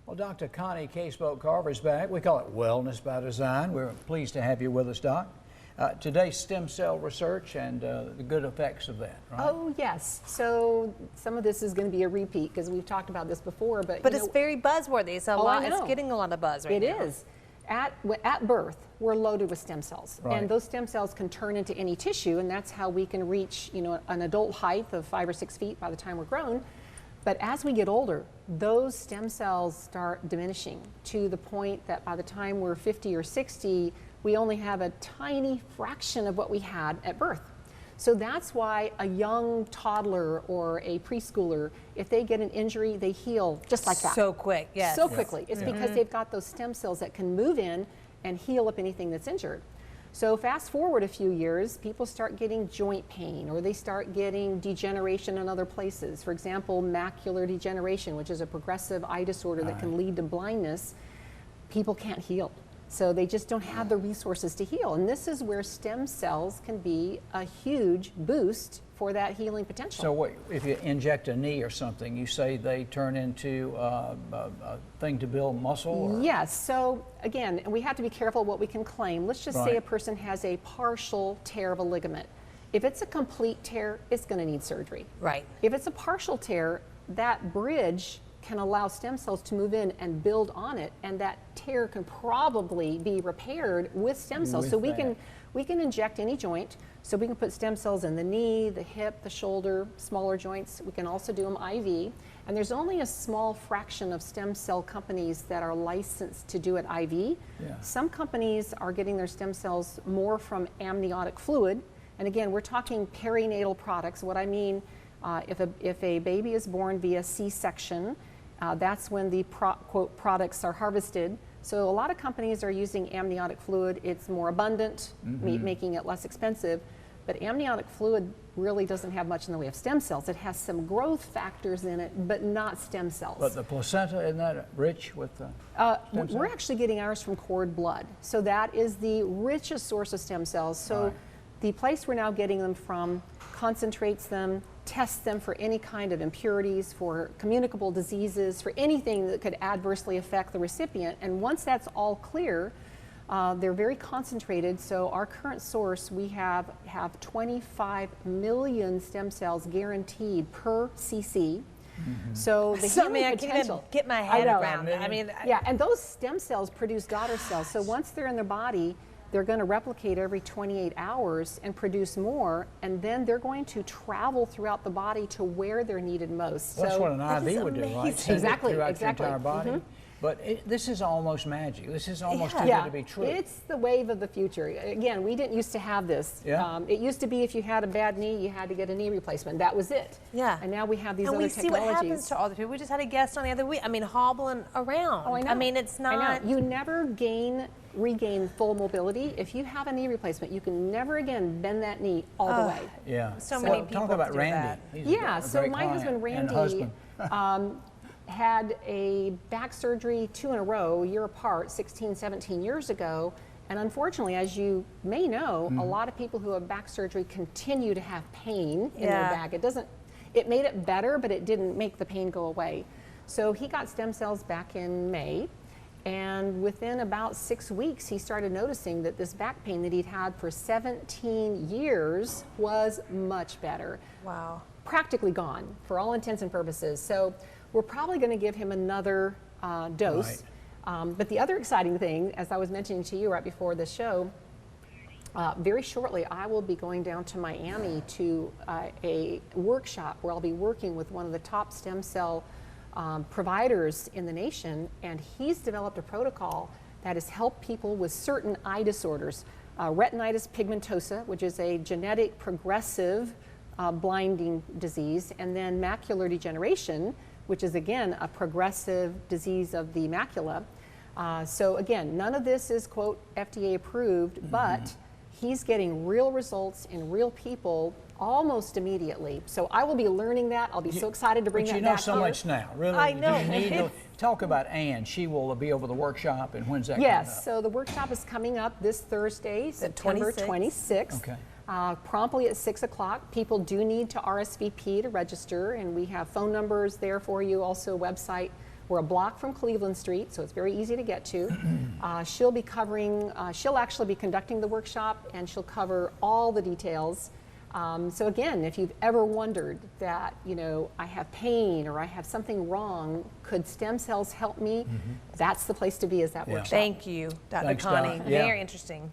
Well, Dr. Connie Casebolt Carver is back. We call it Wellness by Design. We're pleased to have you with us, Doc. Today's stem cell research and the good effects of that, right? Oh, yes. So some of this is going to be a repeat because we've talked about this before. But it's very buzzworthy. It's it's getting a lot of buzz right now. It is. At birth, we're loaded with stem cells. Right. And those stem cells can turn into any tissue, and that's how we can reach, an adult height of 5 or 6 feet by the time we're grown. But as we get older, those stem cells start diminishing to the point that by the time we're 50 or 60, we only have a tiny fraction of what we had at birth. So that's why a young toddler or a preschooler, if they get an injury, they heal just like that. So quick, yes. So quickly. It's because they've got those stem cells that can move in and heal up anything that's injured. So fast forward a few years, people start getting joint pain or they start getting degeneration in other places. For example, macular degeneration, which is a progressive eye disorder that can lead to blindness. People can't heal. So they just don't have the resources to heal. And this is where stem cells can be a huge boost for that healing potential. So what, if you inject a knee or something, you say they turn into a thing to build muscle? Or? Yes. So again, we have to be careful what we can claim. Let's just say a person has a partial tear of a ligament. If it's a complete tear, it's going to need surgery. Right. If it's a partial tear, that bridge can allow stem cells to move in and build on it, and that tear can probably be repaired with stem cells. So we can inject any joint. So we can put stem cells in the knee, the hip, the shoulder, smaller joints. We can also do them IV. And there's only a small fraction of stem cell companies that are licensed to do it IV. Yeah. Some companies are getting their stem cells more from amniotic fluid. And again, we're talking perinatal products. What I mean, if a baby is born via C-section, that's when the quote products are harvested. So a lot of companies are using amniotic fluid. It's more abundant, making it less expensive. But amniotic fluid really doesn't have much in the way of stem cells. It has some growth factors in it, but not stem cells. But the placenta, isn't that rich with the stem cells? We're actually getting ours from cord blood. So that is the richest source of stem cells. So the place we're now getting them from concentrates them, tests them for any kind of impurities, for communicable diseases, for anything that could adversely affect the recipient. And once that's all clear, they're very concentrated. So our current source, we have 25 million stem cells guaranteed per cc. So the healing I potential. can't even get my head around it. I mean, yeah, and those stem cells produce daughter cells. So once they're in their body, they're going to replicate every 28 hours and produce more, and then they're going to travel throughout the body to where they're needed most. Well, that's so what an IV would do, right? Send it throughout the entire body. But this is almost magic. This is almost too good to be true. It's the wave of the future. Again, we didn't used to have this. Yeah. It used to be if you had a bad knee, you had to get a knee replacement. That was it. Yeah. And now we have these and other we see technologies. what happens to other people. We just had a guest on the other week. I mean, hobbling around. Oh, I know. I mean, it's not. I know. You never regain full mobility. If you have a knee replacement, you can never again bend that knee all the way. Yeah. So many people talk about do Randy. that. Yeah. So my husband Randy had a back surgery 2 in a row, a year apart, 16, 17 years ago. And unfortunately, as you may know, a lot of people who have back surgery continue to have pain in their back. It made it better, but it didn't make the pain go away. So he got stem cells back in May. And within about 6 weeks, he started noticing that this back pain that he'd had for 17 years was much better. Wow. Practically gone for all intents and purposes. So we're probably going to give him another dose. But the other exciting thing, as I was mentioning to you right before the show, very shortly I will be going down to Miami to a workshop where I'll be working with one of the top stem cell providers in the nation, and he's developed a protocol that has helped people with certain eye disorders. Retinitis pigmentosa, which is a genetic progressive blinding disease, and then macular degeneration, which is again a progressive disease of the macula. So again, none of this is quote FDA approved, but he's getting real results in real people almost immediately. So I will be learning that. I'll be so excited to bring that back here. But you know so much now, really. I know. You need to talk about Ann. She will be over the workshop, and when's that coming up? Yes, so the workshop is coming up this Thursday, September 26th. Okay. Promptly at 6 o'clock. People do need to RSVP to register, and we have phone numbers there for you, also a website We're a block from Cleveland Street, so it's very easy to get to. She'll be covering, she'll actually be conducting the workshop, and she'll cover all the details. So again, if you've ever wondered that, you know, I have pain or I have something wrong, could stem cells help me? That's the place to be, is that Yeah. workshop. Thank you, Dr. Thanks, Connie. Doc. Yeah. Very interesting.